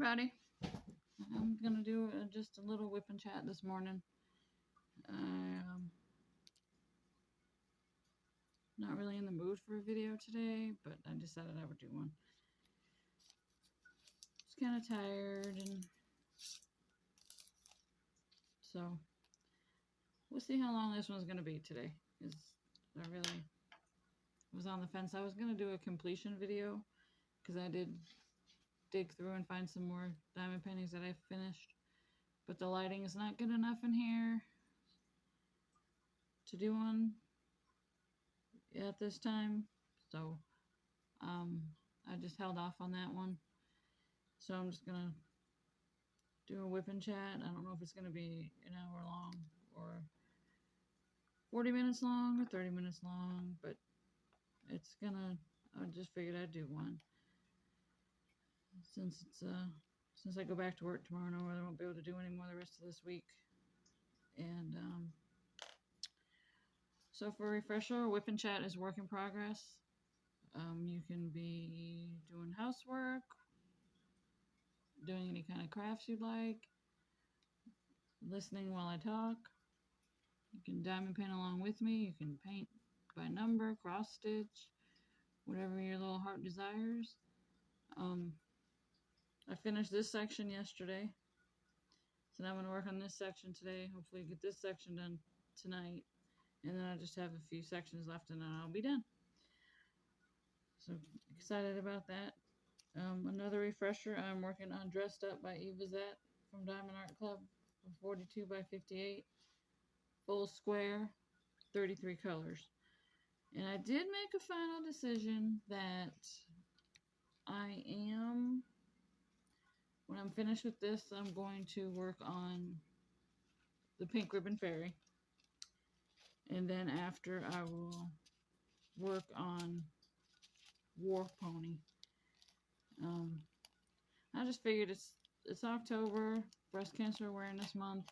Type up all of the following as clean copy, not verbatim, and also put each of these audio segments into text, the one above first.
everybody. I'm gonna do just a little whip and chat this morning. Not really in the mood for a video today, but I decided I would do one. Just kind of tired, and so we'll see how long this one's gonna be today. Because I really was on the fence. I was gonna do a completion video because I did dig through and find some more diamond paintings that I finished, but the lighting is not good enough in here to do one at this time, so I just held off on that one. So I'm just gonna do a whip and chat. I don't know if it's gonna be an hour long or 40 minutes long or 30 minutes long, but it's gonna, I just figured I'd do one since it's since I go back to work tomorrow. No, I won't be able to do any more the rest of this week. And so for a refresher, whip and chat is work in progress. You can be doing housework, doing any kind of crafts you'd like, listening while I talk. You can diamond paint along with me. You can paint by number, cross stitch, whatever your little heart desires. I finished this section yesterday, so now I'm going to work on this section today. Hopefully get this section done tonight, and then I just have a few sections left and then I'll be done. So excited about that. Another refresher, I'm working on Dressed Up by Eva Zette from Diamond Art Club, 42 by 58, full square, 33 colors. And I did make a final decision that when I'm finished with this, I'm going to work on the Pink Ribbon Fairy. And then after, I will work on War Pony. I just figured it's October, Breast Cancer Awareness Month.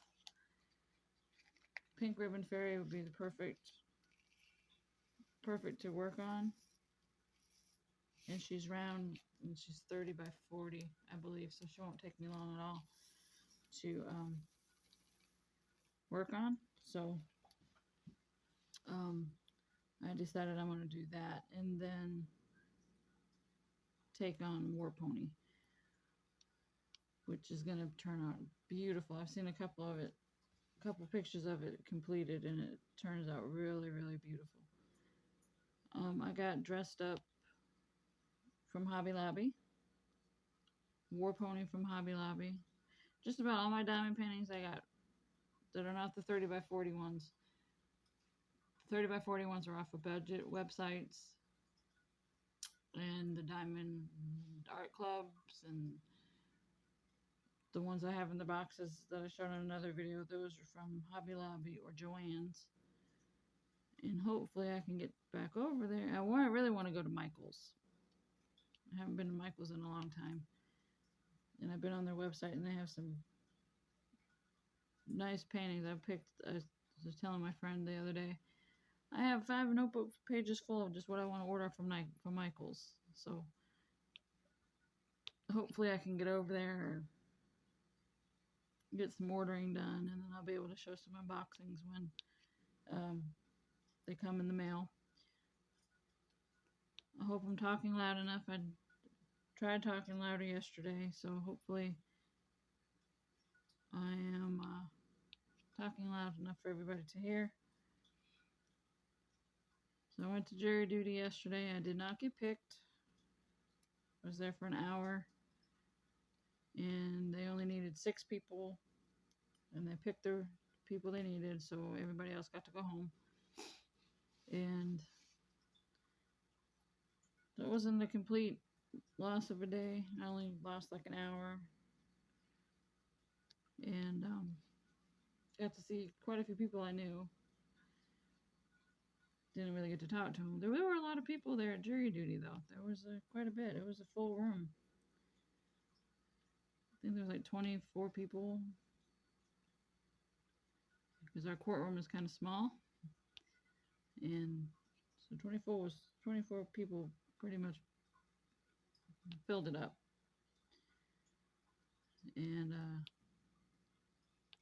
Pink Ribbon Fairy would be the perfect to work on. And she's round, and she's 30 by 40, I believe, so she won't take me long at all to work on. So I decided I'm going to do that and then take on War Pony, which is going to turn out beautiful. I've seen a couple pictures of it completed, and it turns out really, really beautiful. I got Dressed Up from Hobby Lobby, War Pony from Hobby Lobby. Just about all my diamond paintings I got that are not the 30 by 40 ones. The 30 by 40 ones are off of budget websites and the Diamond Art Clubs, and the ones I have in the boxes that I showed in another video, those are from Hobby Lobby or Joann's. And hopefully I can get back over there. I really want to go to Michael's. I haven't been to Michael's in a long time. And I've been on their website, and they have some nice paintings. I was telling my friend the other day, I have 5 notebook pages full of just what I want to order from Michael's. So hopefully I can get over there, get some ordering done, and then I'll be able to show some unboxings when they come in the mail. I hope I'm talking loud enough. I tried talking louder yesterday, so hopefully I am talking loud enough for everybody to hear. So I went to jury duty yesterday. I did not get picked. I was there for an hour, and they only needed 6 people, and they picked the people they needed, so everybody else got to go home. And that wasn't a complete loss of a day. I only lost like an hour, and got to see quite a few people I knew. Didn't really get to talk to them. There were a lot of people there at jury duty, though. There was quite a bit. It was a full room. I think there was like 24 people, because our courtroom is kind of small, and so 24 people pretty much filled it up. and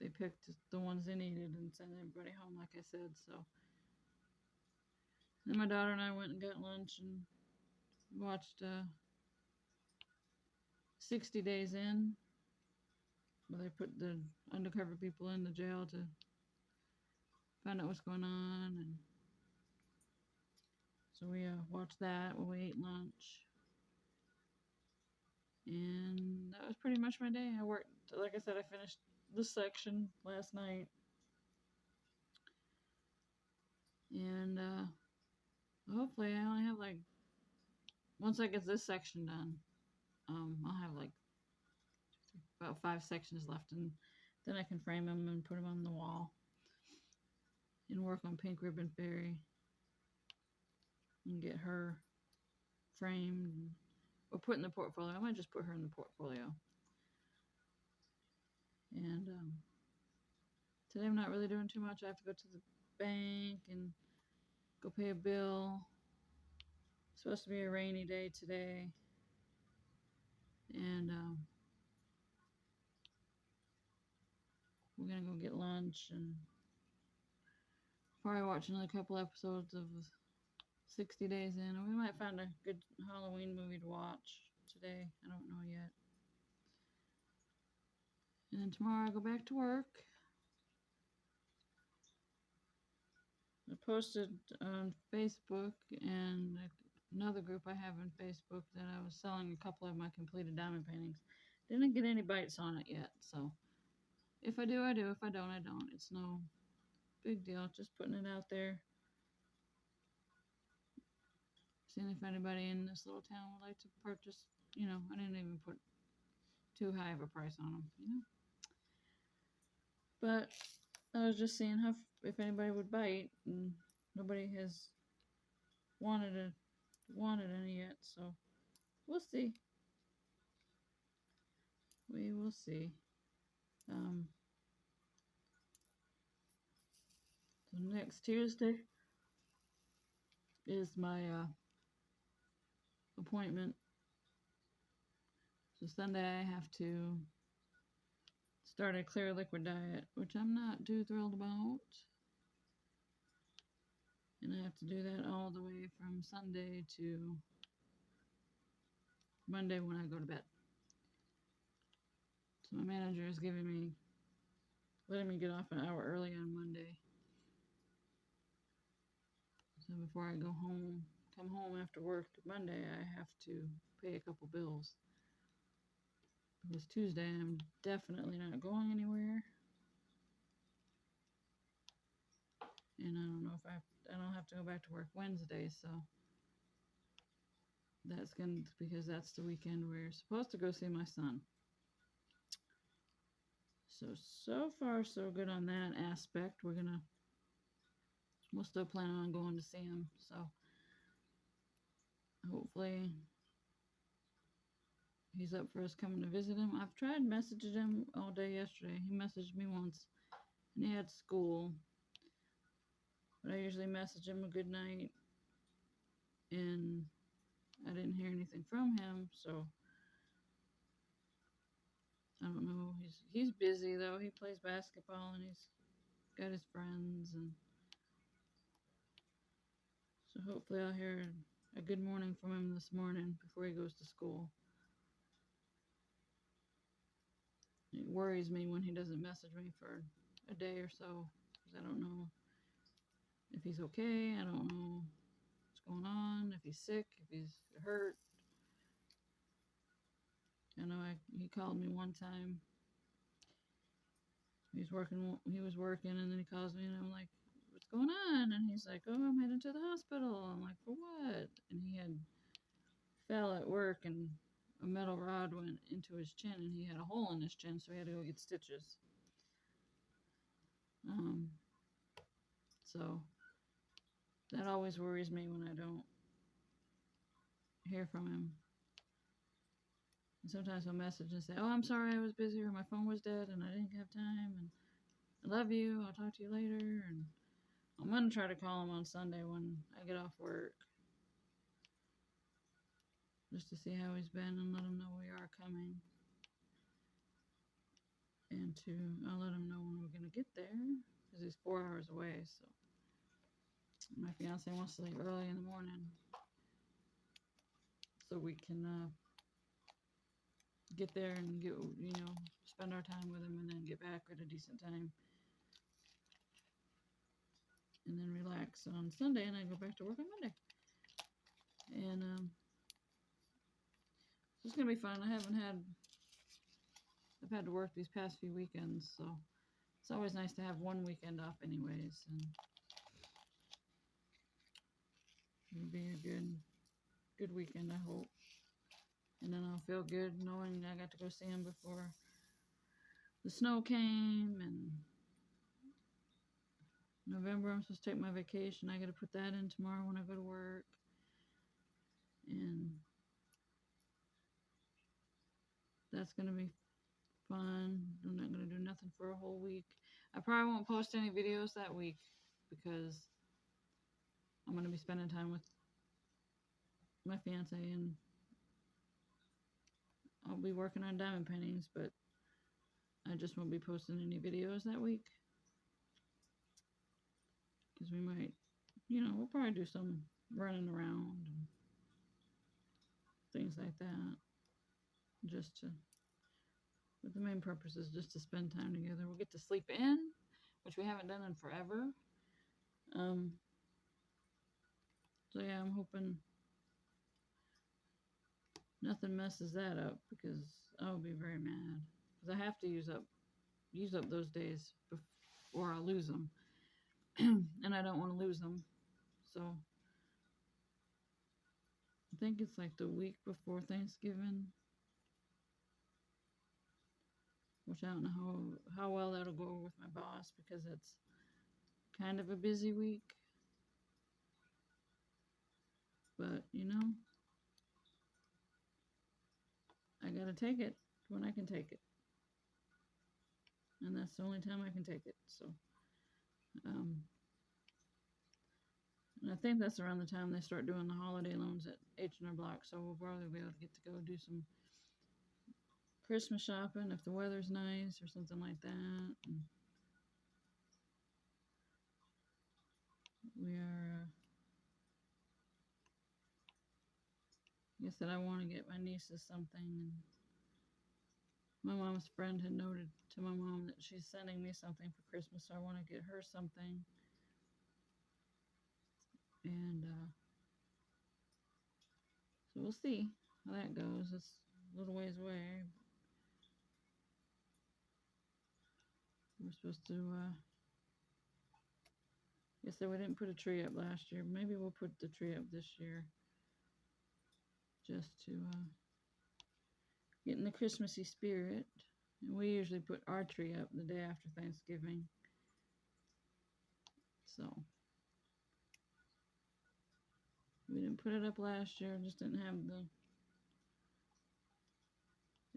they picked the ones they needed and sent everybody home, like I said. So then my daughter and I went and got lunch and watched 60 Days In, where they put the undercover people in the jail to find out what's going on. And so we watched that while we ate lunch. And that was pretty much my day. I worked, like I said, I finished this section last night. And hopefully I only have like, once I get this section done, I'll have like about 5 sections left, and then I can frame them and put them on the wall and work on Pink Ribbon Fairy and get her framed or put in the portfolio. I might just put her in the portfolio. And today I'm not really doing too much. I have to go to the bank and go pay a bill. It's supposed to be a rainy day today. And we're going to go get lunch and probably watch another couple episodes of 60 Days In. Or we might find a good Halloween movie to watch today. I don't know yet. And then tomorrow I go back to work. I posted on Facebook and another group I have on Facebook that I was selling a couple of my completed diamond paintings. Didn't get any bites on it yet, so if I do, I do. If I don't, I don't. It's no big deal. Just putting it out there. Seeing if anybody in this little town would like to purchase. You know, I didn't even put too high of a price on them, you know. But I was just seeing how if anybody would bite, and nobody has wanted any yet, so we'll see. We will see. So next Tuesday is my appointment. So Sunday I have to start a clear liquid diet, which I'm not too thrilled about. And I have to do that all the way from Sunday to Monday when I go to bed. So my manager is letting me get off an hour early on Monday. So before I come home after work Monday, I have to pay a couple bills. Because Tuesday I'm definitely not going anywhere. And I don't know if I don't have to go back to work Wednesday, so because that's the weekend we're supposed to go see my son. So far so good on that aspect. We'll still plan on going to see him, so hopefully he's up for us coming to visit him. I've tried messaging him all day yesterday. He messaged me once, and he had school, but I usually message him a good night, and I didn't hear anything from him, so I don't know. He's busy though. He plays basketball and he's got his friends, and so hopefully I'll hear a good morning from him this morning before he goes to school. It worries me when he doesn't message me for a day or so, because I don't know if he's okay. I don't know what's going on, if he's sick, if he's hurt. I know he called me one time. He was working, and then he calls me, and I'm like, what's going on? And he's like, oh, I'm headed to the hospital. I'm like, for what? And he fell at work, and a metal rod went into his chin, and he had a hole in his chin, so he had to go get stitches. So that always worries me when I don't hear from him. And sometimes he'll message and say, oh, I'm sorry, I was busy, or my phone was dead and I didn't have time, and I love you, I'll talk to you later. And I'm going to try to call him on Sunday when I get off work, just to see how he's been and let him know we are coming. I'll let him know when we're gonna get there, because he's 4 hours away. So my fiance wants to leave early in the morning, so we can get there and spend our time with him, and then get back at a decent time, and then relax on Sunday, and I go back to work on Monday. And it's gonna be fun. I've had to work these past few weekends, so it's always nice to have one weekend off anyways, and it'll be a good weekend, I hope. And then I'll feel good knowing I got to go see him before the snow came. And November, I'm supposed to take my vacation. I got to put that in tomorrow when I go to work. And that's going to be fun. I'm not going to do nothing for a whole week. I probably won't post any videos that week because I'm going to be spending time with my fiance, and I'll be working on diamond paintings, but I just won't be posting any videos that week because we might, we'll probably do some running around and things like that, but the main purpose is just to spend time together. We'll get to sleep in, which we haven't done in forever. So yeah, I'm hoping nothing messes that up, because I'll be very mad, because I have to use up those days before I lose them. And I don't want to lose them. So I think it's like the week before Thanksgiving, which I don't know how well that'll go with my boss, because it's kind of a busy week. But I gotta take it when I can take it, and that's the only time I can take it. So and I think that's around the time they start doing the holiday loans at H&R Block, so we'll probably be able to get to go do some Christmas shopping if the weather's nice or something like that. And we are, I guess that I want to get my nieces something. And my mom's friend had noted to my mom that she's sending me something for Christmas, so I want to get her something. And so we'll see how that goes. It's a little ways away. We're supposed to, guess that we didn't put a tree up last year. Maybe we'll put the tree up this year, just to get in the Christmassy spirit. And we usually put our tree up the day after Thanksgiving. So we didn't put it up last year, just didn't have the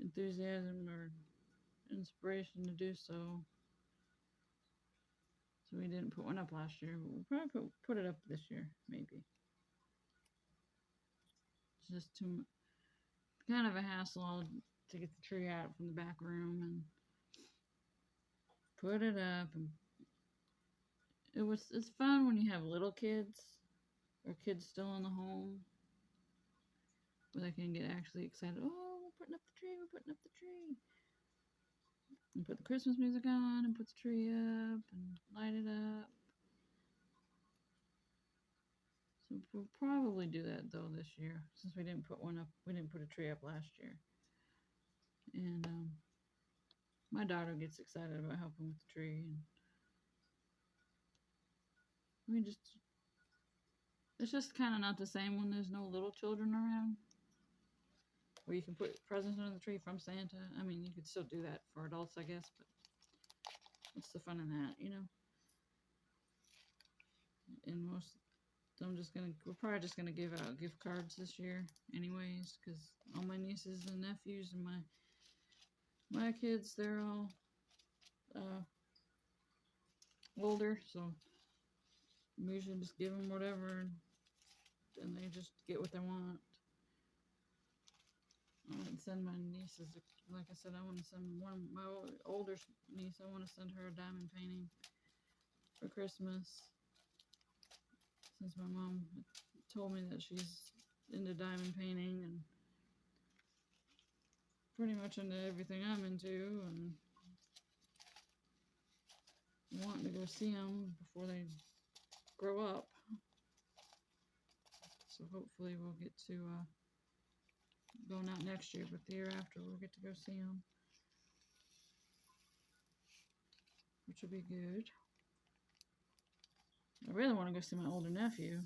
enthusiasm or inspiration to do so. So we didn't put one up last year, but we'll probably put it up this year, maybe. It's just kind of a hassle to get the tree out from the back room and put it up. And it's fun when you have little kids or kids still in the home, where they can get actually excited. Oh, we're putting up the tree, we're putting up the tree. And put the Christmas music on and put the tree up and light it up. So we'll probably do that though this year, since we didn't put one up. We didn't put a tree up last year. And my daughter gets excited about helping with the tree. And it's just kind of not the same when there's no little children around, where you can put presents under the tree from Santa. I mean, you could still do that for adults, I guess, but what's the fun in that, And we're probably just gonna give out gift cards this year, anyways, because all my nieces and nephews and my kids, they're all older, so we usually just give them whatever, and they just get what they want. I want to send my nieces, like I said, I want to send my older niece, I want to send her a diamond painting for Christmas. Since my mom told me that she's into diamond painting and pretty much into everything I'm into, and wanting to go see them before they grow up. So hopefully we'll get to go not next year, but the year after we'll get to go see them, which will be good. I really want to go see my older nephew.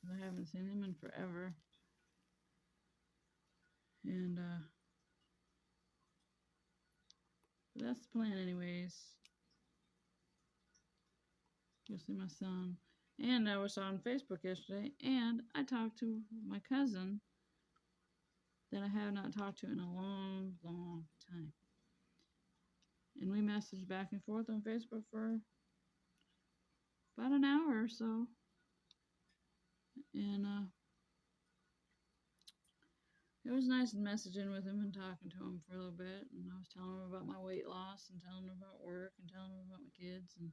I haven't seen him in forever. And that's the plan anyways. Go see my son. And I was on Facebook yesterday, and I talked to my cousin that I have not talked to in a long, long time. And we messaged back and forth on Facebook for about an hour or so. And it was nice messaging with him and talking to him for a little bit. And I was telling him about my weight loss and telling him about work and telling him about my kids. And,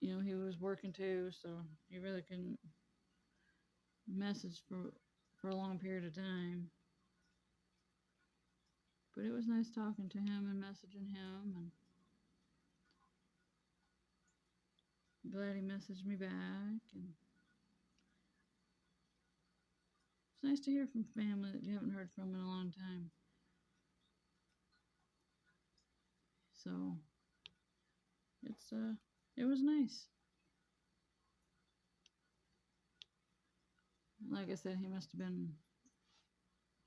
you know, he was working too, so he really couldn't message for a long period of time. But it was nice talking to him and messaging him. And I'm glad he messaged me back. And it's nice to hear from family that you haven't heard from in a long time. So it was nice. Like I said, he must have been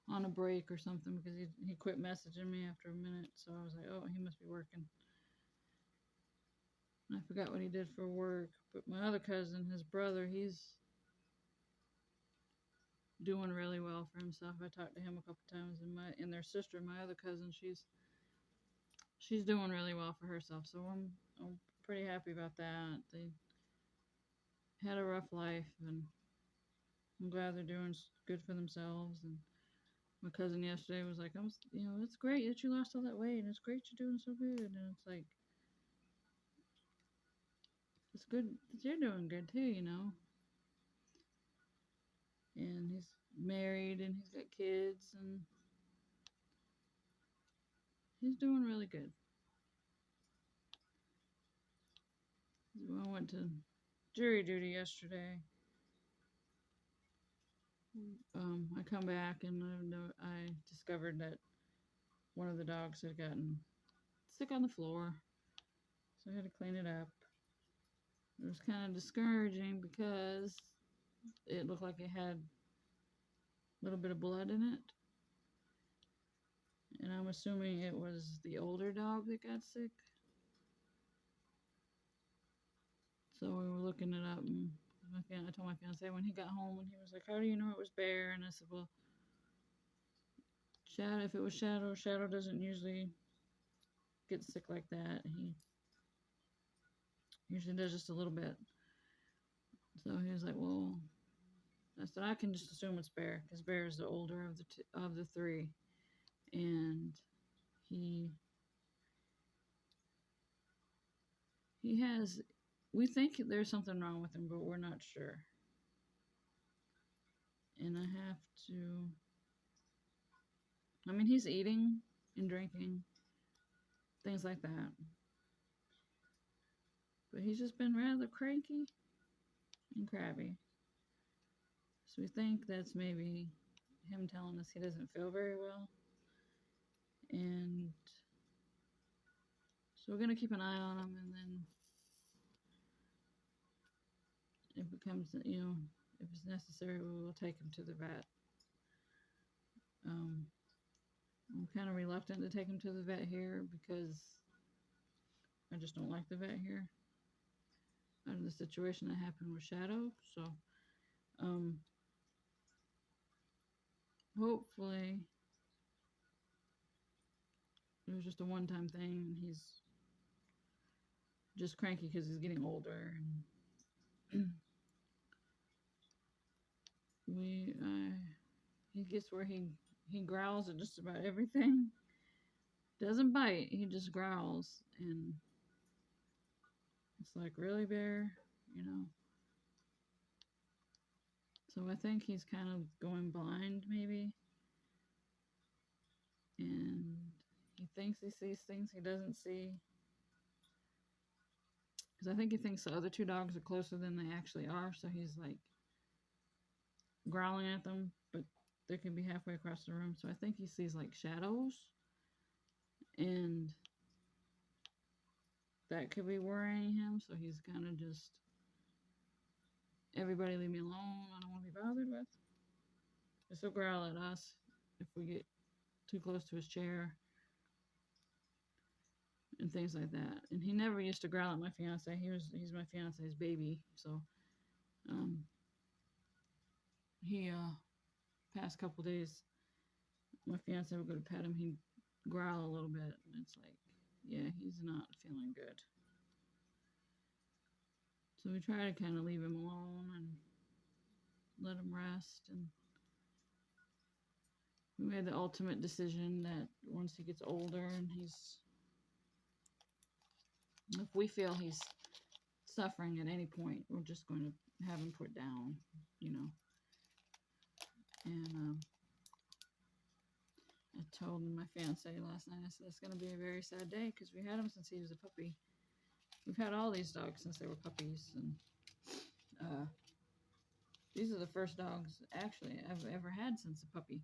on a break or something because he quit messaging me after a minute. So I was like, oh, he must be working. And I forgot what he did for work. But my other cousin, his brother, he's doing really well for himself. I talked to him a couple times, and their sister, my other cousin, she's doing really well for herself. So I'm pretty happy about that. They had a rough life, and I'm glad they're doing good for themselves. And my cousin yesterday was like, it's great that you lost all that weight, and it's great you're doing so good. And it's like, it's good that you're doing good too, you know. And he's married, and he's got kids, and he's doing really good. I went to jury duty yesterday. I come back and I discovered that one of the dogs had gotten sick on the floor, so I had to clean it up. It was kind of discouraging because it looked like it had a little bit of blood in it, and I'm assuming it was the older dog that got sick. So we were looking it up, and I told my fiance when he got home, and he was like, "How do you know it was Bear?" And I said, "Well, Shadow. If it was Shadow doesn't usually get sick like that. He usually does just a little bit." So he was like, "Well," I said, "I can just assume it's Bear because Bear is the older of the three, and he has. We think there's something wrong with him, but we're not sure. And I have to. I mean, he's eating and drinking, things like that. But he's just been rather cranky and crabby. So we think that's maybe him telling us he doesn't feel very well. And so we're going to keep an eye on him, and then if it comes, if it's necessary, we will take him to the vet. I'm kind of reluctant to take him to the vet here because I just don't like the vet here out of the situation that happened with Shadow. So hopefully it was just a one-time thing, and he's just cranky because he's getting older. And he gets where he he growls at just about everything. Doesn't bite, he just growls. And it's like, really, Bear? You know? So I think he's kind of going blind, maybe. And he thinks he sees things he doesn't see. Because I think he thinks the other two dogs are closer than they actually are. So he's like growling at them, but they can be halfway across the room. So I think he sees like shadows. And that could be worrying him. So he's kind of just, everybody leave me alone. I don't want to be bothered with. He'll growl at us if we get too close to his chair and things like that. And he never used to growl at my fiance. He's my fiance's baby. So he past couple days, my fiance would go to pet him. He'd growl a little bit, and it's like, yeah, he's not feeling good. So we try to kind of leave him alone and let him rest. And we made the ultimate decision that once he gets older and if we feel he's suffering at any point, we're just going to have him put down, you know. And I told my fiance last night, I said, it's going to be a very sad day because we had him since he was a puppy. We've had all these dogs since they were puppies. And these are the first dogs, actually, I've ever had since a puppy.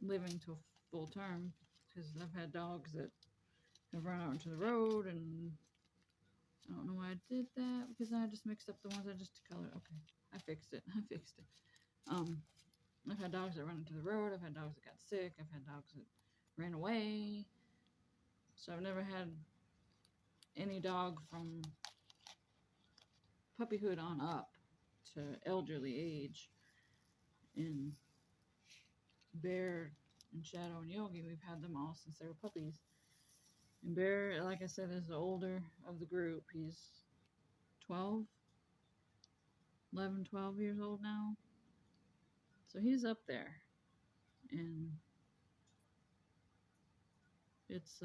Living to full term. Because I've had dogs that have run out into the road, and I don't know why I did that, because I just mixed up the ones I just colored. Okay, I fixed it. I've had dogs that run into the road. I've had dogs that got sick. I've had dogs that ran away. So I've never had any dog from puppyhood on up to elderly age. And Bear and Shadow and Yogi, we've had them all since they were puppies. And Bear, like I said, is the older of the group. He's 12, 11, 12 years old now. So he's up there. And it's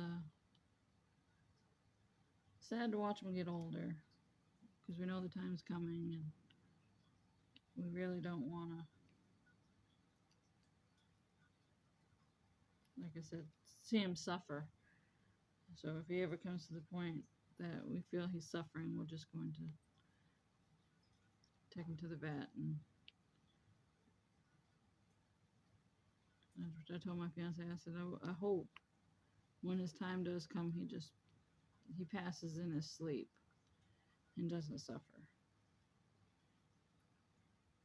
sad to watch him get older, because we know the time's coming, and we really don't want to, like I said, see him suffer. So if he ever comes to the point that we feel he's suffering, we're just going to take him to the vet. And I told my fiance, I said, I hope when his time does come, he passes in his sleep and doesn't suffer.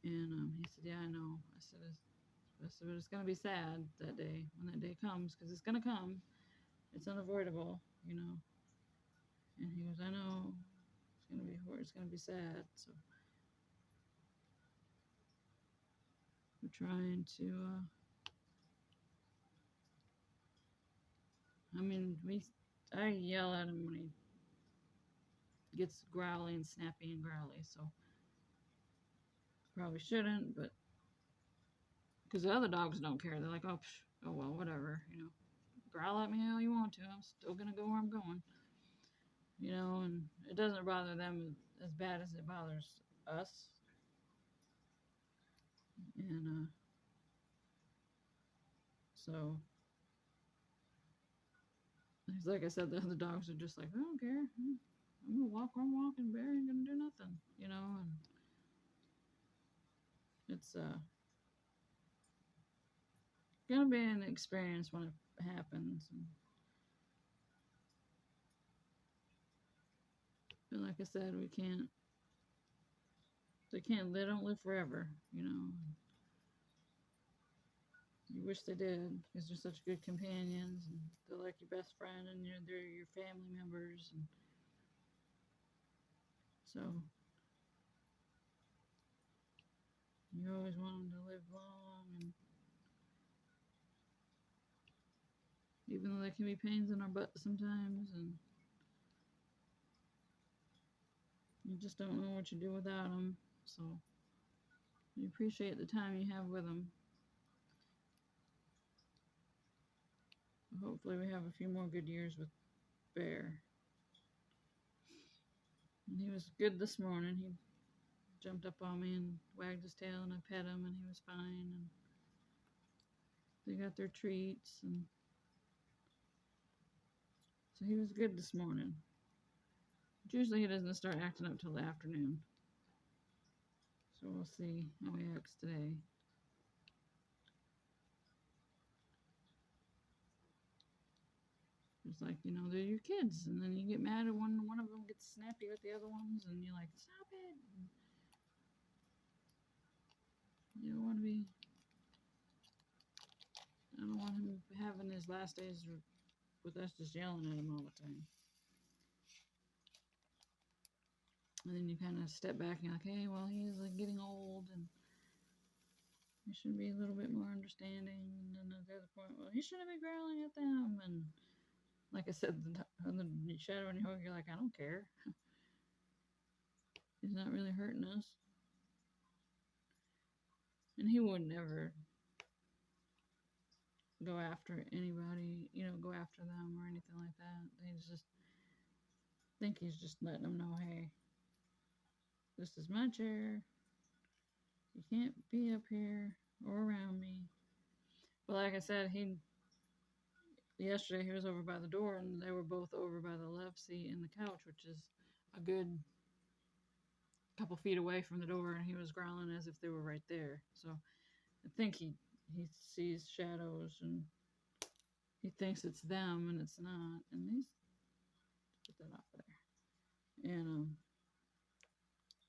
And he said, yeah, I know. I said, but it's going to be sad that day, when that day comes, because it's going to come. It's unavoidable, you know. And he goes, I know. It's going to be horrible. It's going to be sad. So we're trying to, I yell at him when he gets growly and snappy and growly, so probably shouldn't, but because the other dogs don't care. They're like, oh, oh well, whatever, you know. Growl at me all you want to. I'm still going to go where I'm going. You know, and it doesn't bother them as bad as it bothers us. And so, like I said, the other dogs are just like, I don't care. I'm going to walk where I'm walking. Bear ain't going to do nothing, you know. And it's going to be an experience when it happens. But like I said, they don't live forever, you know. You wish they did, because they're such good companions, and they're like your best friend, and they're your family members, and so you always want them to live long, and even though there can be pains in our butt sometimes, and you just don't know what you do without them, so you appreciate the time you have with them. hopefully we have a few more good years with Bear. And he was good this morning. He jumped up on me and wagged his tail, and I pet him, and he was fine. And they got their treats, and so he was good this morning. But usually he doesn't start acting up till the afternoon. So we'll see how he acts today. It's like, they're your kids, and then you get mad at one of them gets snappy with the other ones, and you're like, stop it. You don't want to be. I don't want him having his last days with us just yelling at him all the time. And then you kind of step back and you're like, hey, well, he's like getting old, and he should be a little bit more understanding. And then at the other point, well, he shouldn't be growling at them. And like I said, on the shadow and you're like, I don't care. He's not really hurting us. And he would never go after anybody, go after them or anything like that. They just think he's just letting them know, hey, this is my chair. You can't be up here or around me. But like I said, yesterday he was over by the door, and they were both over by the love seat and the couch, which is a good couple feet away from the door, and he was growling as if they were right there. So I think he sees shadows, and he thinks it's them, and it's not. And he's put that off there. And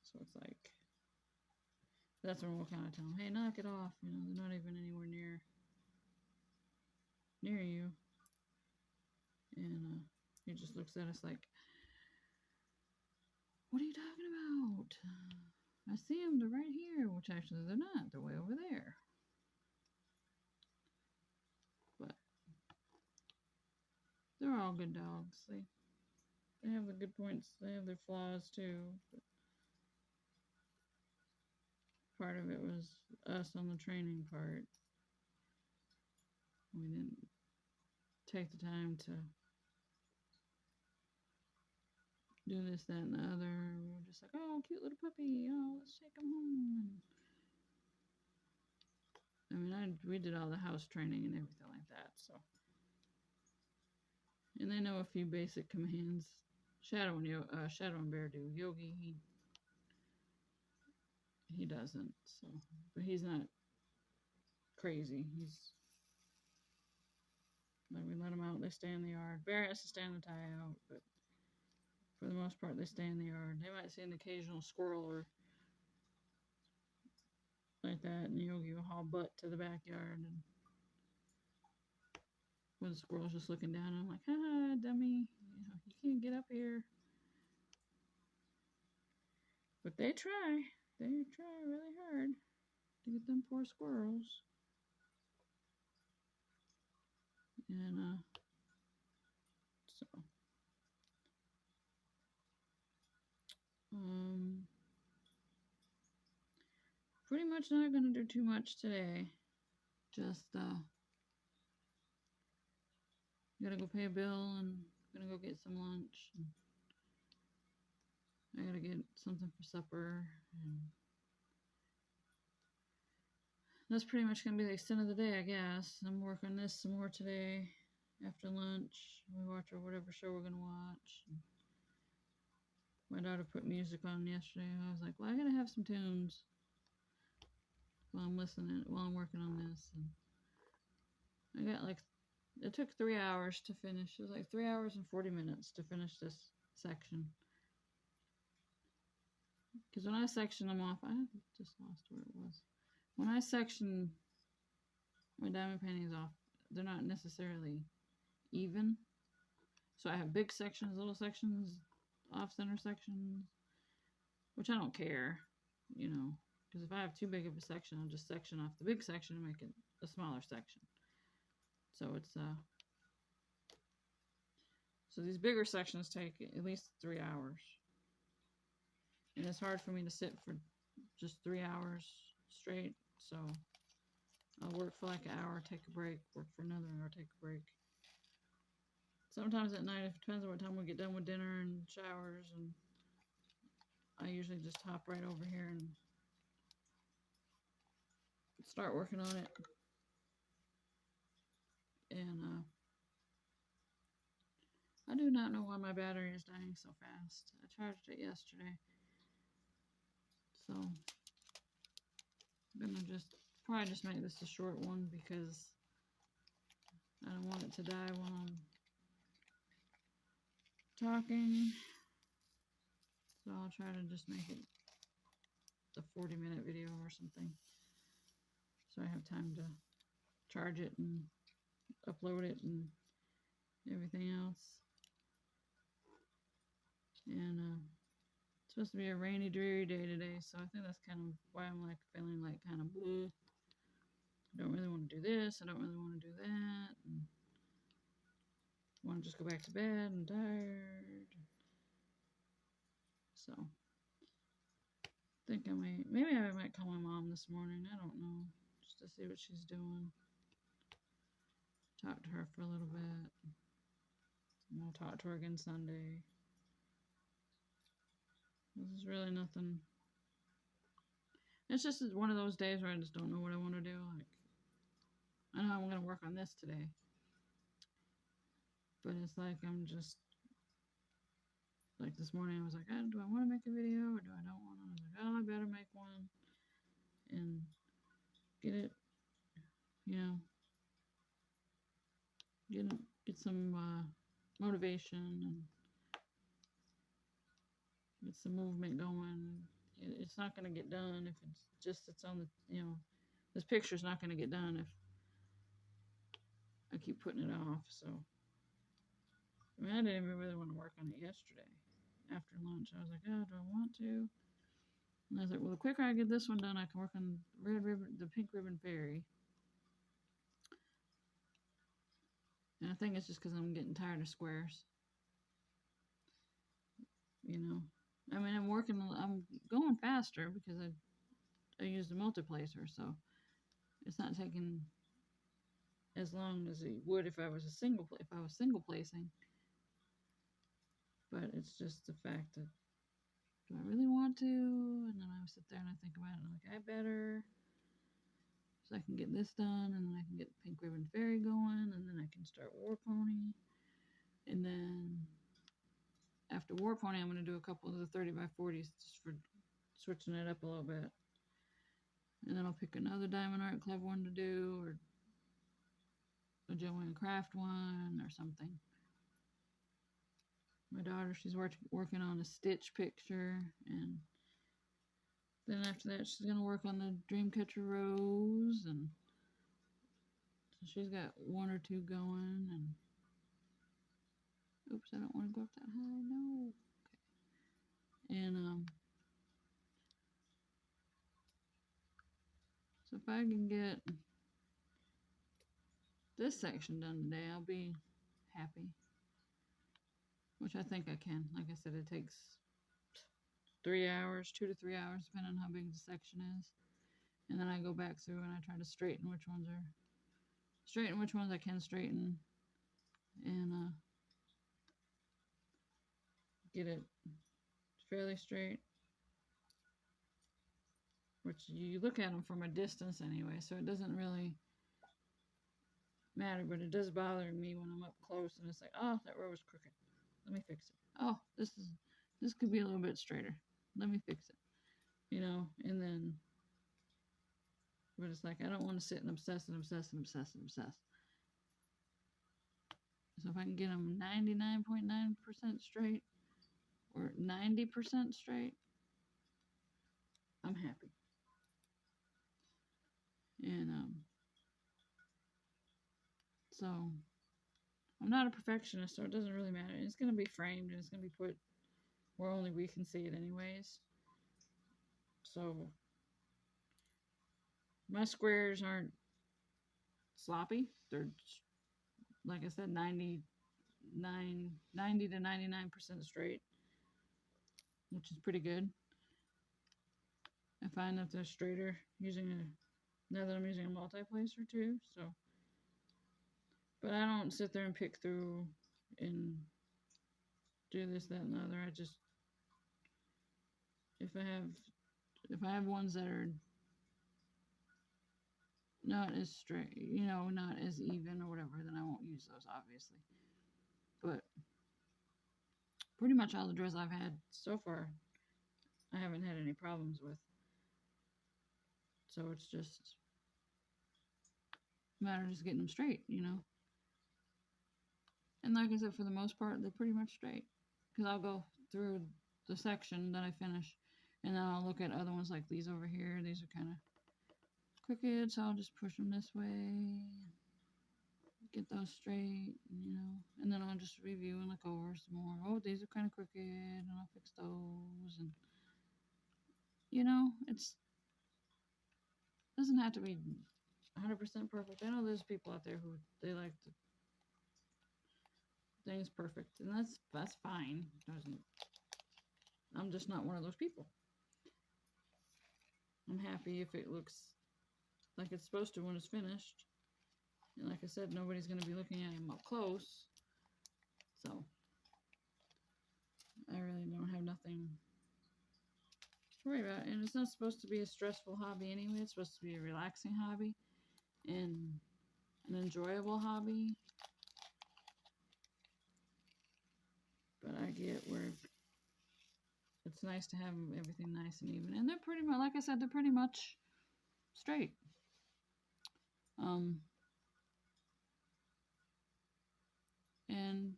so it's like, that's when we'll kind of tell him, hey, knock it off. They're not even anywhere near you. And he just looks at us like, what are you talking about? I see them. They're right here. Which actually they're not. They're way over there. But they're all good dogs. They have the good points. They have their flaws too. But part of it was us on the training part. We didn't take the time to do this, that, and the other. We were just like, oh, cute little puppy. Oh, let's take him home. We did all the house training and everything like that. So, and they know a few basic commands. Shadow and Bear do. Yogi, he doesn't. So, but he's not crazy. He's like, we let them out. They stay in the yard. Bear has to stay in the tie out, but for the most part, they stay in the yard. They might see an occasional squirrel or like that, and Yogi will haul butt to the backyard, and when the squirrel's just looking down, I'm like, ha, dummy, you can't get up here. But they try really hard to get them poor squirrels. And so pretty much not gonna do too much today. Just gotta go pay a bill, and gonna go get some lunch. I gotta get something for supper, and that's pretty much gonna be the extent of the day, I guess. I'm working this some more today. After lunch, we watch whatever show we're gonna watch. My daughter put music on yesterday. I was like, well, I gotta have some tunes while I'm working on this. And I got it took 3 hours to finish. It was like 3 hours and 40 minutes to finish this section. Because when I section them off, I just lost where it was. When I section my diamond paintings off, they're not necessarily even. So I have big sections, little sections, off-center sections, which I don't care, because if I have too big of a section, I'll just section off the big section and make it a smaller section. So so these bigger sections take at least 3 hours. And it's hard for me to sit for just 3 hours straight. So I'll work for like an hour, take a break, work for another hour, take a break. sometimes at night, it depends on what time we get done with dinner and showers, and I usually just hop right over here and start working on it. And I do not know why my battery is dying so fast. I charged it yesterday. So I'm gonna probably just make this a short one because I don't want it to die while I'm talking. So I'll try to just make it a 40-minute video or something. So I have time to charge it and upload it and everything else. And it's supposed to be a rainy, dreary day today, so I think that's kind of why I'm like feeling like kind of blue. I don't really want to do this. I don't really want to do that. And I want to just go back to bed. I'm tired. So I think maybe I might call my mom this morning. I don't know, just to see what she's doing. Talk to her for a little bit. And I'll talk to her again Sunday. This is really nothing. It's just one of those days where I just don't know what I want to do. Like, I know I'm going to work on this today, but it's like I'm just, like this morning I was like, do I want to make a video or do I don't want to? I was like, oh, I better make one and get it, you know, get some motivation and get some movement going. It's not going to get done if it's on the, this picture's not going to get done if I keep putting it off. So I mean, I didn't even really want to work on it yesterday. After lunch, I was like, oh, do I want to? And I was like, well, the quicker I get this one done, I can work on the pink ribbon fairy. And I think it's just because I'm getting tired of squares. You know, I mean, I'm going faster because I used a multiplacer, so it's not taking as long as it would if I was single placing. But it's just the fact that, do I really want to? And then I sit there and I think about it and I'm like, I better. So I can get this done and then I can get the pink ribbon fairy going and then I can start War Pony. And then after War Pony, I'm going to do a couple of the 30 by 40s just for switching it up a little bit. And then I'll pick another Diamond Art Club one to do, or a Joanne Craft one or something. My daughter, she's working on a Stitch picture, and then after that she's gonna work on the Dreamcatcher Rose, and so she's got one or two going. And oops, I don't want to go up that high. No. Okay. And so if I can get this section done today, I'll be happy. Which I think I can. Like I said, it takes 3 hours, 2 to 3 hours, depending on how big the section is. And then I go back through and I try to straighten which ones I can straighten, and get it fairly straight. Which you look at them from a distance anyway, so it doesn't really matter, but it does bother me when I'm up close and it's like, oh, that row is crooked. Let me fix it. Oh, this could be a little bit straighter. Let me fix it. And then, but it's like, I don't want to sit and obsess. So if I can get them 99.9% straight or 90% straight, I'm happy. And so I'm not a perfectionist, so it doesn't really matter. It's going to be framed and it's going to be put where only we can see it anyways. So my squares aren't sloppy. They're, like I said, 90 to 99% straight, which is pretty good. I find that they're straighter now that I'm using a multi-placer too. So, but I don't sit there and pick through and do this, that, and the other. I just, if I have ones that are not as straight, not as even or whatever, then I won't use those, obviously. But pretty much all the drills I've had so far, I haven't had any problems with. So it's just a matter of just getting them straight, And like I said, for the most part, they're pretty much straight. Because I'll go through the section that I finish, and then I'll look at other ones like these over here. These are kind of crooked, so I'll just push them this way, get those straight, and then I'll just review and look over some more. Oh, these are kind of crooked, and I'll fix those, and it's doesn't have to be 100% perfect. I know there's people out there who they like things perfect, and that's fine. I'm just not one of those people. I'm happy if it looks like it's supposed to when it's finished. And like I said, nobody's going to be looking at them up close. So I really don't have nothing to worry about. And it's not supposed to be a stressful hobby anyway. It's supposed to be a relaxing hobby and an enjoyable hobby. But I get where it's nice to have everything nice and even. And they're pretty much, like I said, they're pretty much straight. And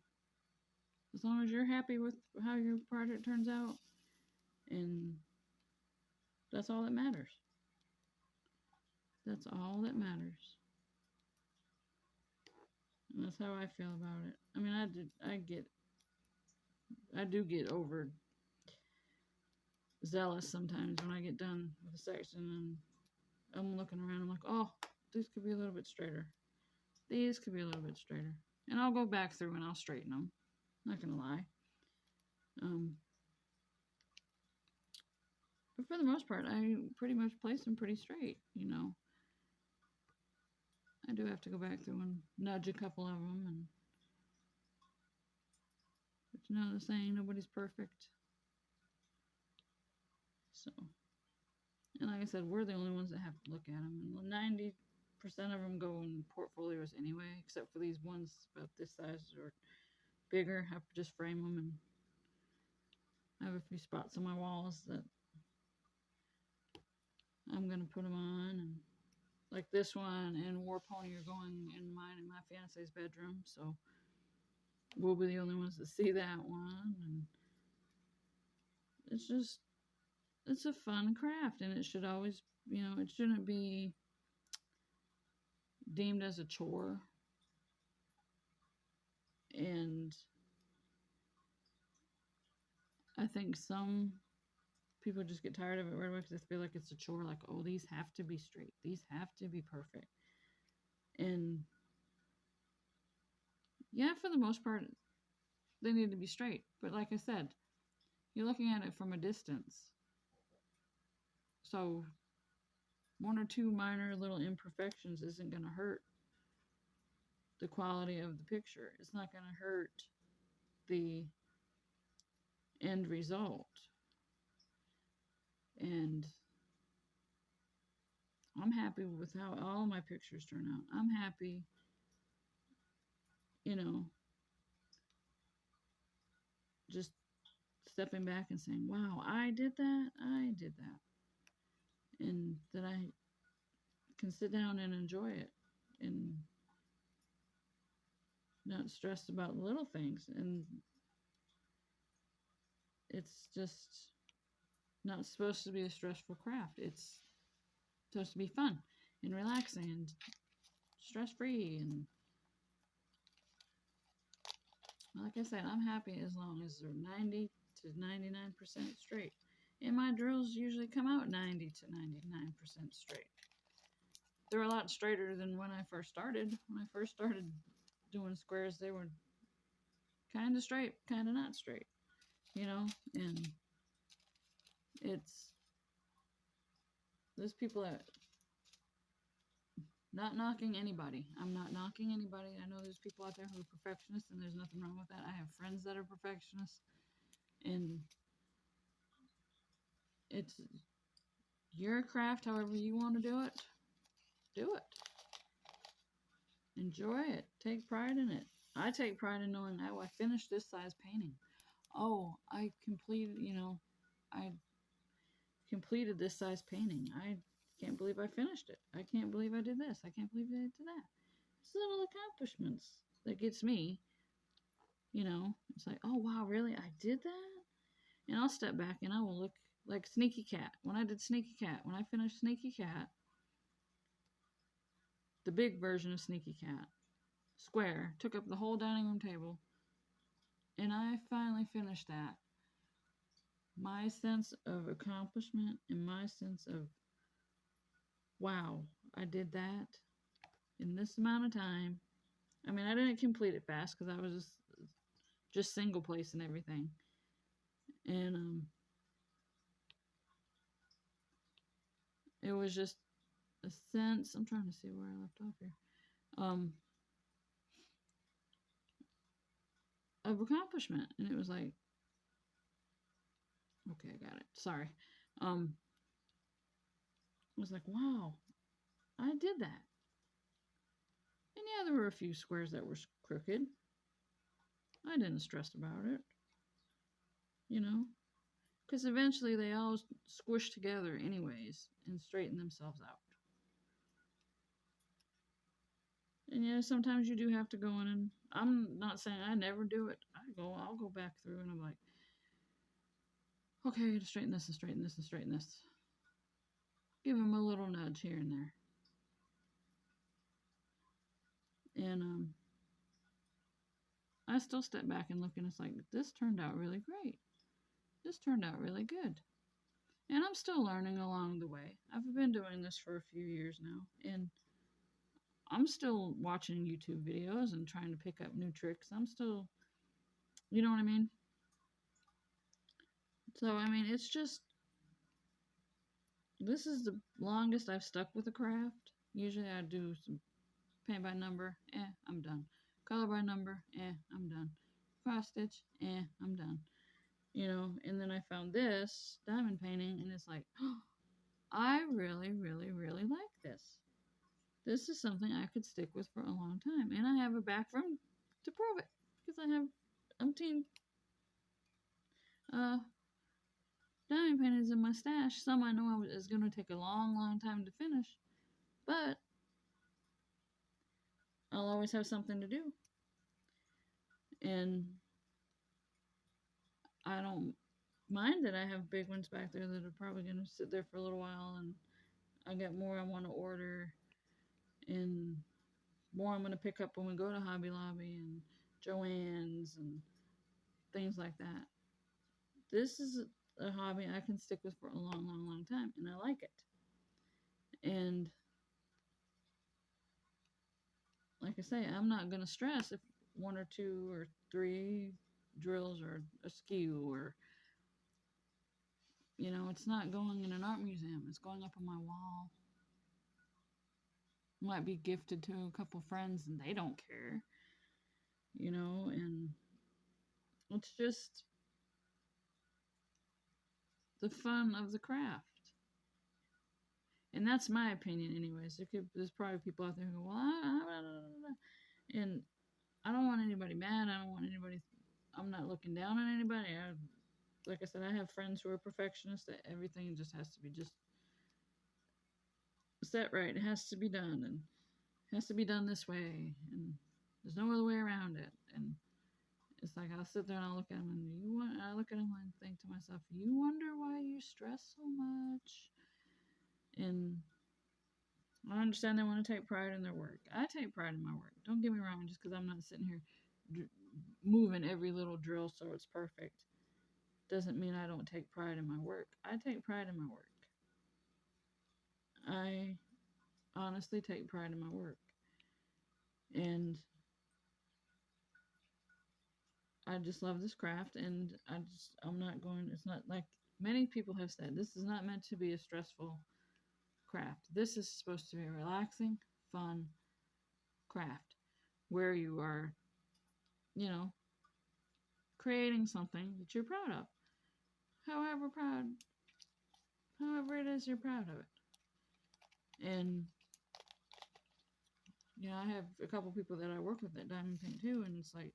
as long as you're happy with how your project turns out, and that's all that matters. That's all that matters. And that's how I feel about it. I mean, I do get over zealous sometimes when I get done with a section and I'm looking around. I'm like, oh, this could be a little bit straighter. These could be a little bit straighter. And I'll go back through and I'll straighten them. Not gonna lie. But for the most part, I pretty much place them pretty straight, I do have to go back through and nudge a couple of them, but the saying, nobody's perfect. So, and like I said, we're the only ones that have to look at them, and 90% of them go in portfolios anyway, except for these ones about this size or bigger. I just frame them, and I have a few spots on my walls that I'm gonna put them on, and like this one and War Pony are going in mine and my fiance's bedroom, so we'll be the only ones that see that one. And it's a fun craft, and it should always, it shouldn't be deemed as a chore. And I think some people just get tired of it right away because they feel like it's a chore, like, oh, these have to be straight, these have to be perfect. And yeah, for the most part, they need to be straight. But like I said, you're looking at it from a distance. So one or two minor little imperfections isn't going to hurt the quality of the picture. It's not going to hurt the end result. And I'm happy with how all my pictures turn out. I'm happy, just stepping back and saying, wow, I did that. And that I can sit down and enjoy it and not stress about little things. And it's just not supposed to be a stressful craft. It's supposed to be fun and relaxing and stress-free. And like I said, I'm happy as long as they're 90 to 99% straight. And my drills usually come out 90 to 99% straight. They're a lot straighter than when I first started. When I first started doing squares, they were kind of straight, kind of not straight, and there's people that Not knocking anybody. I'm not knocking anybody. I know there's people out there who are perfectionists, and there's nothing wrong with that. I have friends that are perfectionists, and it's your craft, however you want to do it. Do it. Enjoy it. Take pride in it. I take pride in knowing, oh, I finished this size painting. Oh, I completed, I completed this size painting. I can't believe I finished it. I can't believe I did this. I can't believe I did that. It's little accomplishments that gets me, It's like, oh, wow, really? I did that? And I'll step back and I will look like Sneaky Cat. When I did Sneaky Cat, when I finished Sneaky Cat, the big version of Sneaky Cat, square, took up the whole dining room table, and I finally finished that. My sense of accomplishment and my sense of, wow, I did that in this amount of time. I mean, I didn't complete it fast because I was just single place and everything. And it was just a sense. I'm trying to see where I left off here. Of accomplishment, and it was like, okay, I got it. Sorry. It was like, wow, I did that. And yeah, there were a few squares that were crooked. I didn't stress about it, because eventually they all squish together anyways and straighten themselves out. And yeah, sometimes you do have to go in, and I'm not saying I never do it. I'll go back through and I'm like, okay, I gotta straighten this and straighten this and straighten this. Give them a little nudge here and there. And I still step back and look, and it's like, this turned out really great. This turned out really good. And I'm still learning along the way. I've been doing this for a few years now, and I'm still watching YouTube videos and trying to pick up new tricks. I'm still, you know what I mean? So, I mean, it's just, this is the longest I've stuck with a craft. Usually I do some paint by number, I'm done. Color by number, I'm done. Cross stitch, I'm done. And then I found this diamond painting, and it's like, oh, I really, really, really like this. This is something I could stick with for a long time. And I have a back room to prove it, because I have umpteen diamond paintings in my stash. Some I know is going to take a long, long time to finish, but I'll always have something to do. And I don't mind that I have big ones back there that are probably going to sit there for a little while, and I got more I want to order, and more I'm going to pick up when we go to Hobby Lobby and Joann's and things like that. This is a hobby I can stick with for a long, long, long time, and I like it. And like I say, I'm not going to stress if one or two or three drills are askew, or it's not going in an art museum. It's going up on my wall. Might be gifted to a couple friends, and they don't care, and it's just the fun of the craft. And that's my opinion anyways. There's probably people out there who go, well, and I don't want anybody mad. I'm not looking down on anybody. Like I said, I have friends who are perfectionists, that everything just has to be just set right. It has to be done, and it has to be done this way, and there's no other way around it. And it's like, I'll sit there and I'll look at them, and I look at them and think to myself, you wonder why you stress so much? And I understand they want to take pride in their work. I take pride in my work. Don't get me wrong, just because I'm not sitting here moving every little drill so it's perfect doesn't mean I don't take pride in my work. I take pride in my work. I honestly take pride in my work. And I just love this craft, and it's not like many people have said, this is not meant to be a stressful craft. This is supposed to be relaxing, fun craft where you are, you know, creating something that you're proud of. However proud, however it is you're proud of it. And I have a couple people that I work with that diamond paint too, and it's like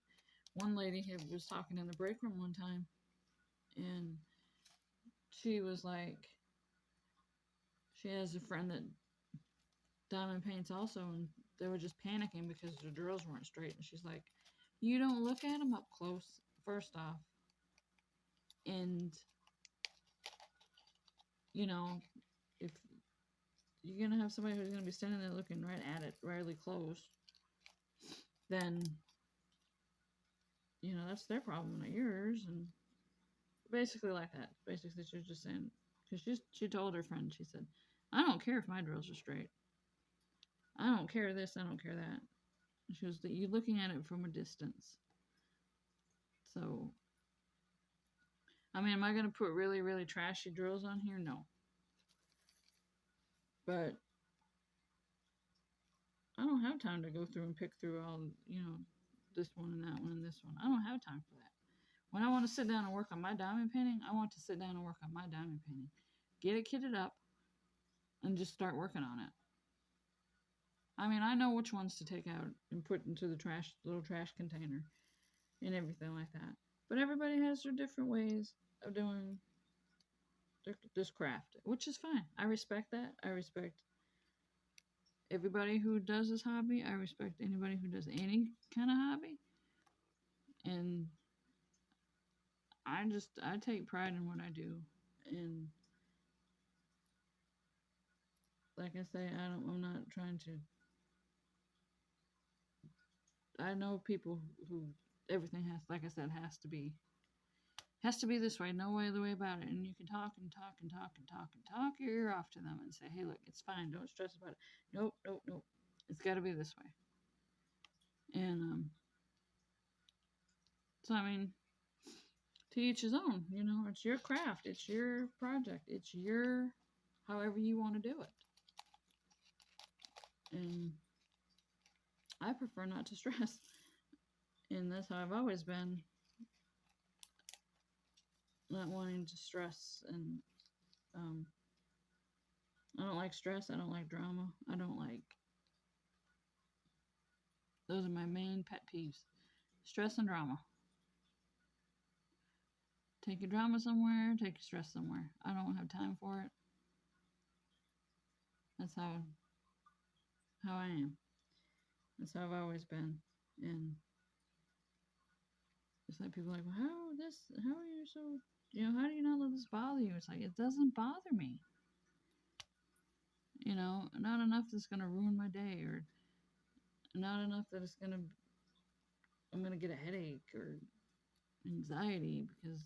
one lady was talking in the break room one time, and she was like, she has a friend that diamond paints also, and they were just panicking because the drills weren't straight, and she's like, you don't look at them up close first off, and if you're gonna have somebody who's gonna be standing there looking right at it really close, then that's their problem, not yours. And basically like that. Basically, she was just saying, because she told her friend, she said, I don't care if my drills are straight. I don't care this, I don't care that. She was that you looking at it from a distance. So, I mean, am I gonna put really, really trashy drills on here? No. But I don't have time to go through and pick through all, this one and that one and this one. I don't have time for that. When I want to sit down and work on my diamond painting, I want to sit down and work on my diamond painting. Get it kitted up and just start working on it. I mean, I know which ones to take out and put into the little trash container and everything like that. But everybody has their different ways of doing this craft, which is fine. I respect that. I respect everybody who does this hobby. I respect anybody who does any kind of hobby. And I take pride in what I do. And like I say, I'm not trying to. I know people who everything has, like I said, has to be this way, no other way about it. And you can talk and talk and talk and talk and talk your ear off to them and say, hey, look, it's fine, don't stress about it. Nope, nope, nope. It's got to be this way. And so I mean, to each his own. It's your craft, it's your project, it's your however you want to do it. And I prefer not to stress. And that's how I've always been. Not wanting to stress. And I don't like stress. I don't like drama. Those are my main pet peeves. Stress and drama. Take your drama somewhere, take your stress somewhere. I don't have time for it. That's how I am. That's how I've always been. And it's like people are like, well, how are you so, how do you not let this bother you? It's like, it doesn't bother me. Not enough that's going to ruin my day, or not enough that I'm going to get a headache or anxiety because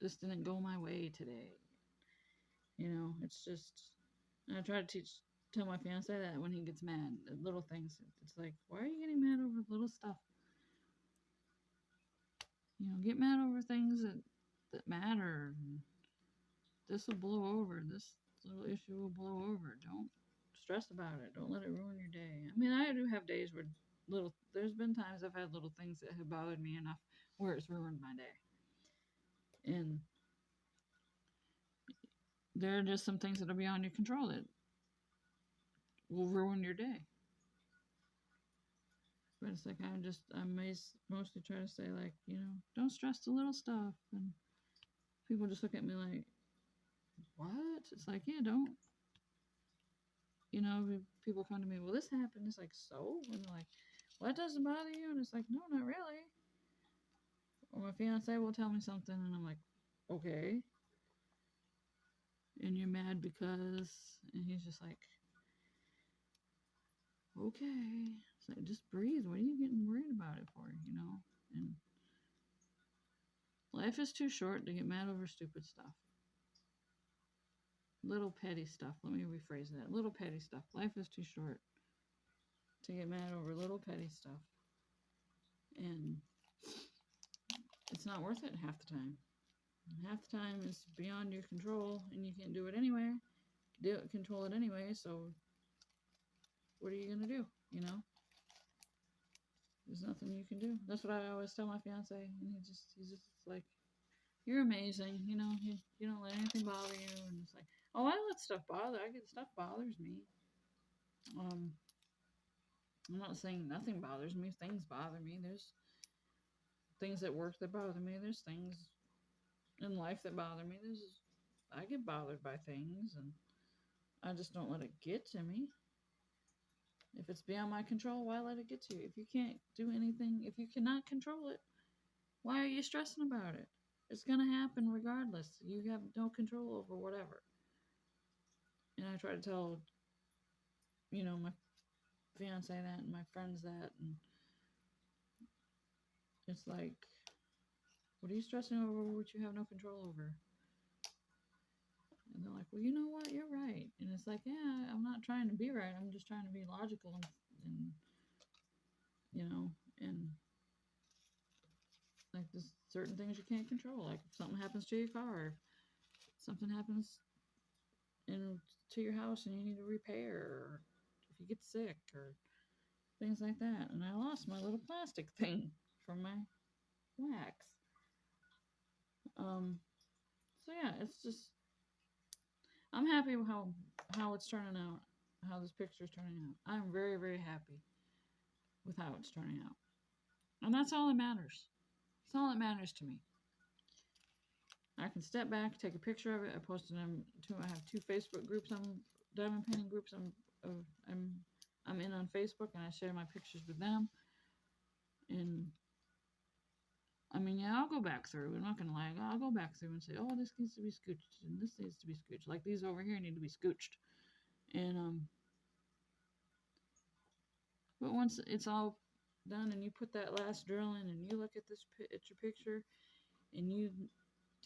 this didn't go my way today. It's just, I try to tell my fiance that when he gets mad at little things. It's like, why are you getting mad over little stuff? Get mad over things that matter. This will blow over. This little issue will blow over. Don't stress about it. Don't let it ruin your day. I mean, I do have days where there's been times I've had little things that have bothered me enough where it's ruined my day. And there are just some things that are beyond your control that will ruin your day. But it's like, I mostly try to say, like, don't stress the little stuff. And people just look at me like, what? It's like, yeah, don't. People come to me, well, this happened. It's like, so? And they're like, well, that doesn't bother you? And it's like, no, not really. Or my fiance will tell me something, and I'm like, okay. And you're mad because, and he's just like, okay. It's like, just breathe. What are you getting worried about it for? And life is too short to get mad over stupid stuff. Little petty stuff. Let me rephrase that. Little petty stuff. Life is too short to get mad over little petty stuff. And it's not worth it half the time. Half the time is beyond your control, and you can't do it anyway. Control it anyway, so what are you gonna do? You know, there's nothing you can do. That's what I always tell my fiance, and he's just like, you're amazing. You know, you don't let anything bother you, and it's like, oh, I let stuff bother. I get stuff bothers me. Um, I'm not saying nothing bothers me. Things bother me. There's things at work that bother me. There's things in life that bother me. I get bothered by things, and I just don't let it get to me. If it's beyond my control, why let it get to you? If you can't do anything, if you cannot control it, why are you stressing about it? It's gonna happen regardless. You have no control over whatever. And I try to tell, my fiance that and my friends that, and it's like, what are you stressing over what you have no control over? And they're like, well, you know what? You're right. And it's like, yeah, I'm not trying to be right. I'm just trying to be logical and you know, and like there's certain things you can't control. Like if something happens to your car, if something happens to your house and you need a repair, or if you get sick, or things like that. And I lost my little plastic thing from my wax. Um, so yeah, it's just I'm happy with how it's turning out, how this picture is turning out. I'm very very happy with how it's turning out, and that's all that matters. It's all that matters to me. I can step back, take a picture of it. I posted them to. I have two Facebook groups. Diamond painting groups. I'm I'm in on Facebook, and I share my pictures with them. And I mean, yeah, I'll go back through. I'm not gonna lie. I'll go back through and say, oh, this needs to be scooched, and this needs to be scooched. Like these over here need to be scooched. And but once it's all done, and you put that last drill in, and you look at at your picture, and you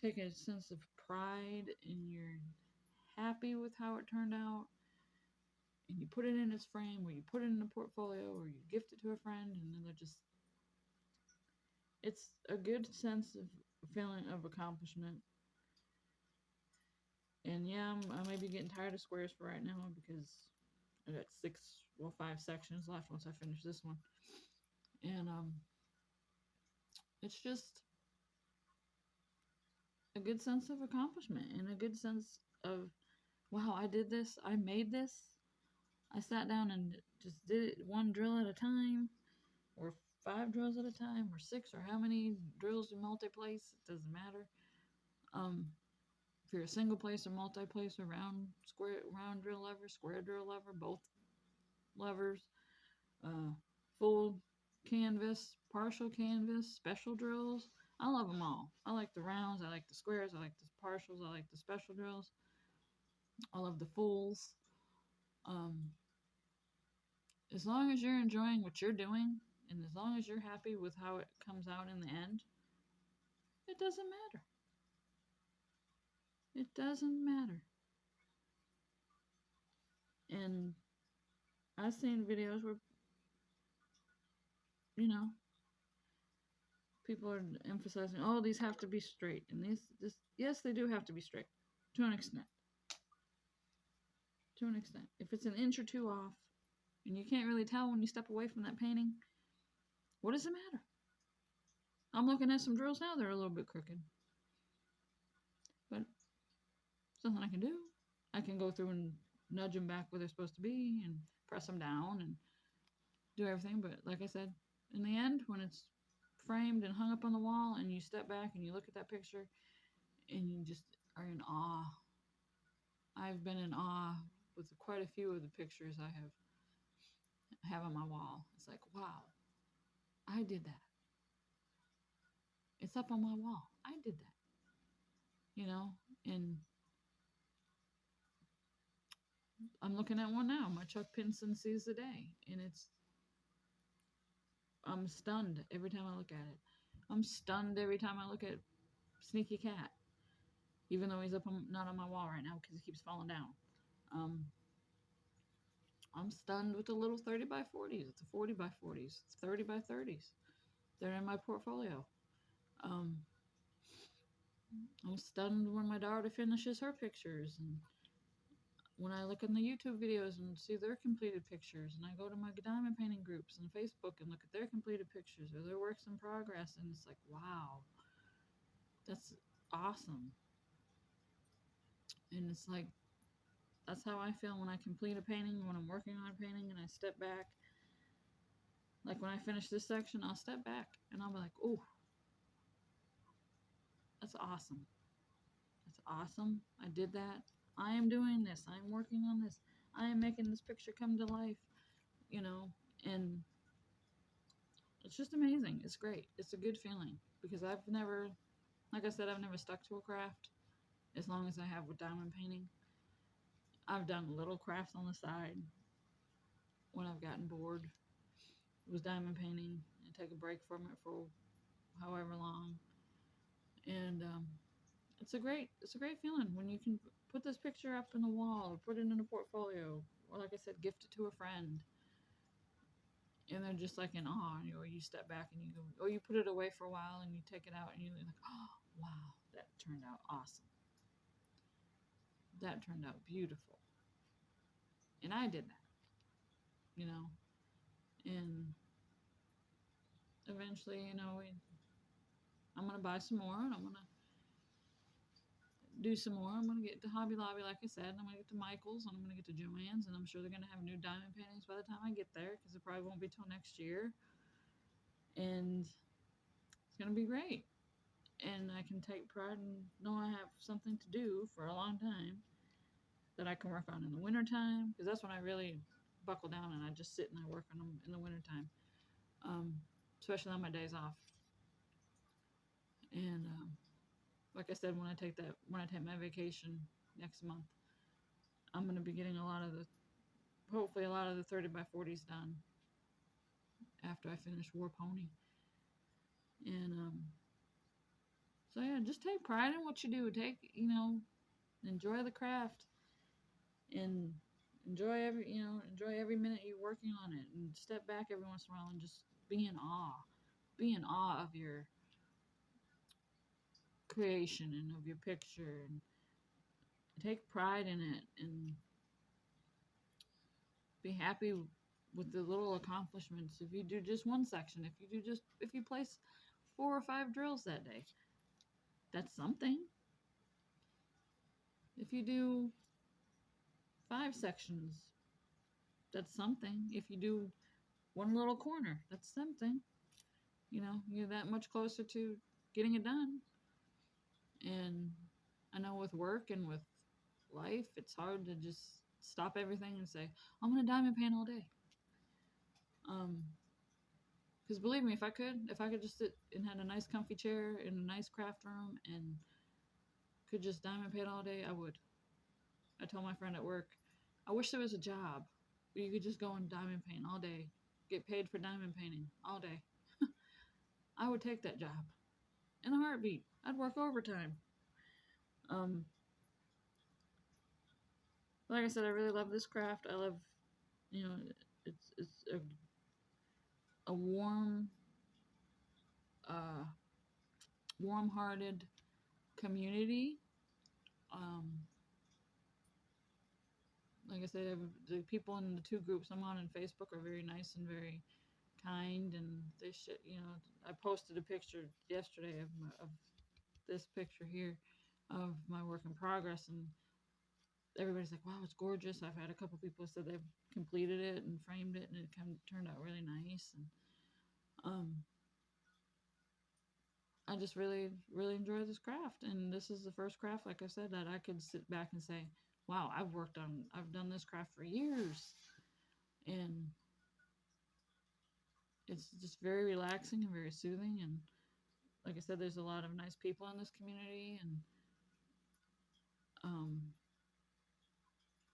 take a sense of pride, and you're happy with how it turned out, and you put it in its frame, or you put it in a portfolio, or you gift it to a friend, and then it's a good sense of feeling of accomplishment. And yeah, I may be getting tired of squares for right now because I got 5 sections left once I finish this one. And it's just a good sense of accomplishment and a good sense of, wow, I did this, I made this. I sat down and just did it one drill at a time, or 5 drills at a time, or 6, or how many drills you multi-place. It doesn't matter. If you're a single place or multi-place or round drill lever, square drill lever, both levers, uh, full canvas, partial canvas, special drills. I love them all. I like the rounds, I like the squares, I like the partials, I like the special drills. I love the fulls. Um, as long as you're enjoying what you're doing, and as long as you're happy with how it comes out in the end, it doesn't matter. It doesn't matter. And I've seen videos where, you know, people are emphasizing, oh, these have to be straight. And yes, they do have to be straight to an extent. To an extent. If it's an inch or two off, and you can't really tell when you step away from that painting, what does it matter? I'm looking at some drills now, they're a little bit crooked. But there's nothing I can do. I can go through and nudge them back where they're supposed to be and press them down and do everything. But like I said, in the end, when it's framed and hung up on the wall and you step back and you look at that picture and you just are in awe. I've been in awe with quite a few of the pictures I have on my wall. It's like, wow, I did that. It's up on my wall. I did that. And I'm looking at one now, my Chuck Pinson Sees the Day, and I'm stunned every time I look at it. I'm stunned every time I look at Sneaky Cat, even though he's not on my wall right now because he keeps falling down. I'm stunned with the little 30 by 40s. It's a 40 by 40s. It's 30 by 30s. They're in my portfolio. Um, I'm stunned when my daughter finishes her pictures, and when I look in the YouTube videos and see their completed pictures, and I go to my diamond painting groups on Facebook and look at their completed pictures or their works in progress, and it's like, wow, that's awesome. And it's like, that's how I feel when I complete a painting, when I'm working on a painting, and I step back. Like when I finish this section, I'll step back and I'll be like, oh, that's awesome. That's awesome. I did that. I am doing this. I am working on this. I am making this picture come to life, you know, and it's just amazing. It's great. It's a good feeling because I've never, like I said, I've never stuck to a craft as long as I have with diamond painting. I've done little crafts on the side when I've gotten bored with diamond painting and take a break from it for however long. And it's a great feeling when you can put this picture up in the wall or put it in a portfolio or, like I said, gift it to a friend. And they're just like in awe, or you step back and you go, or you put it away for a while and you take it out and you're like, oh, wow, that turned out awesome. That turned out beautiful. And I did that, you know. And eventually, I'm gonna buy some more and I'm gonna do some more. I'm gonna get to Hobby Lobby, like I said, and I'm gonna get to Michael's and I'm gonna get to Joann's, and I'm sure they're gonna have new diamond paintings by the time I get there because it probably won't be till next year. And it's gonna be great. And I can take pride and know I have something to do for a long time that I can work on in the wintertime, because that's when I really buckle down and I just sit and I work on them in the wintertime, especially on my days off. And like I said, when I take my vacation next month, I'm going to be getting hopefully a lot of the 30 by 40s done after I finish War Pony. And so yeah, just take pride in what you do. Enjoy the craft and enjoy every minute you're working on it, and step back every once in a while and just be in awe of your creation and of your picture, and take pride in it, and be happy with the little accomplishments. If you do just one section, if you place 4 or 5 drills that day, that's something. If you do 5 sections, that's something. If you do one little corner, that's something. You're that much closer to getting it done. And I know with work and with life, it's hard to just stop everything and say, I'm going to diamond paint all day. Because believe me, if I could just sit and had a nice comfy chair in a nice craft room and could just diamond paint all day, I would. I told my friend at work, I wish there was a job where you could just go and diamond paint all day, get paid for diamond painting all day. I would take that job in a heartbeat. I'd work overtime. Um, like I said, I really love this craft. I love, you know, it's a uh, warm-hearted community. Um, like I said, the people in the 2 groups I'm on Facebook are very nice and very kind, and I posted a picture yesterday of this picture here of my work in progress, and everybody's like, wow, it's gorgeous. I've had a couple people said they've completed it and framed it, and it kind of turned out really nice. And um, I just really, really enjoy this craft. And this is the first craft, like I said, that I could sit back and say, wow, I've done this craft for years. And it's just very relaxing and very soothing. And like I said, there's a lot of nice people in this community. And um,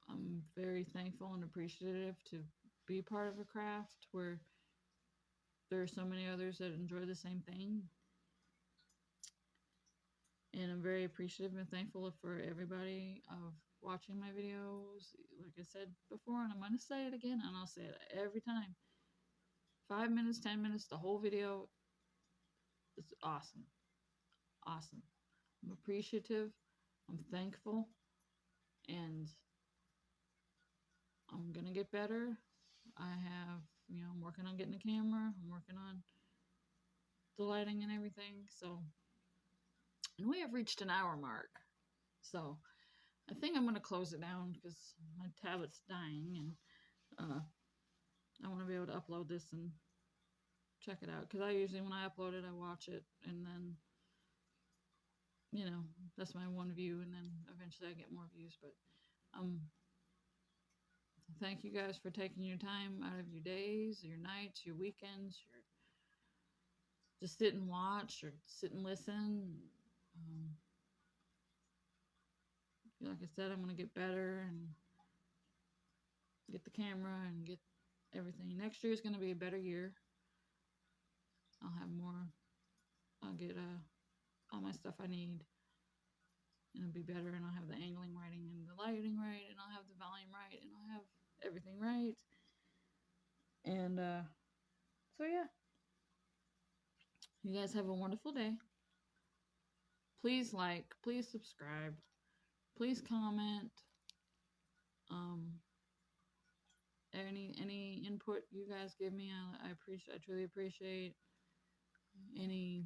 I'm very thankful and appreciative to be part of a craft where there are so many others that enjoy the same thing. And I'm very appreciative and thankful for everybody of watching my videos. Like I said before, and I'm going to say it again, and I'll say it every time. 5 minutes, 10 minutes, the whole video is awesome. Awesome. I'm appreciative. I'm thankful. And I'm gonna get better. I have, I'm working on getting a camera. I'm working on the lighting and everything. So, and we have reached an hour mark. So I think I'm gonna close it down because my tablet's dying, and I want to be able to upload this and check it out. Because I usually, when I upload it, I watch it, and then that's my one view, and then eventually I get more views. But um, thank you guys for taking your time out of your days, your nights, your weekends, your just sit and watch or sit and listen. Um, like I said, I'm gonna get better and get the camera and get everything. Next year is gonna be a better year. I'll have more. I'll get all my stuff I need, and it'll be better. And I'll have the angling right and the lighting right, and I'll have the volume right, and I'll have everything right. And so yeah, you guys have a wonderful day. Please like, please subscribe, please comment. Um, any input you guys give me, I appreciate. I truly appreciate any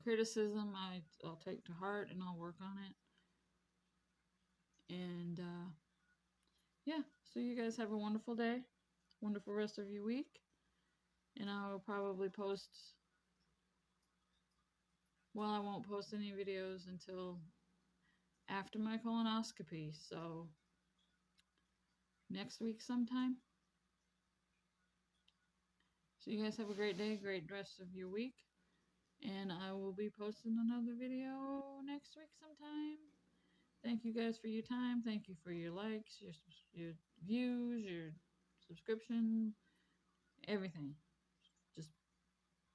criticism. I'll take to heart and I'll work on it. And yeah, so you guys have a wonderful day, wonderful rest of your week, and I will probably post. Well, I won't post any videos until after my colonoscopy. So next week sometime. So you guys have a great day, great rest of your week. And I will be posting another video next week sometime. Thank you guys for your time. Thank you for your likes, your views, your subscription, everything. Just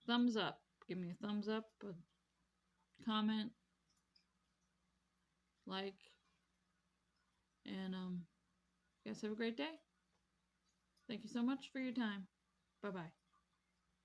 thumbs up. Give me a thumbs up, a comment, like, and you guys have a great day. Thank you so much for your time. Bye bye.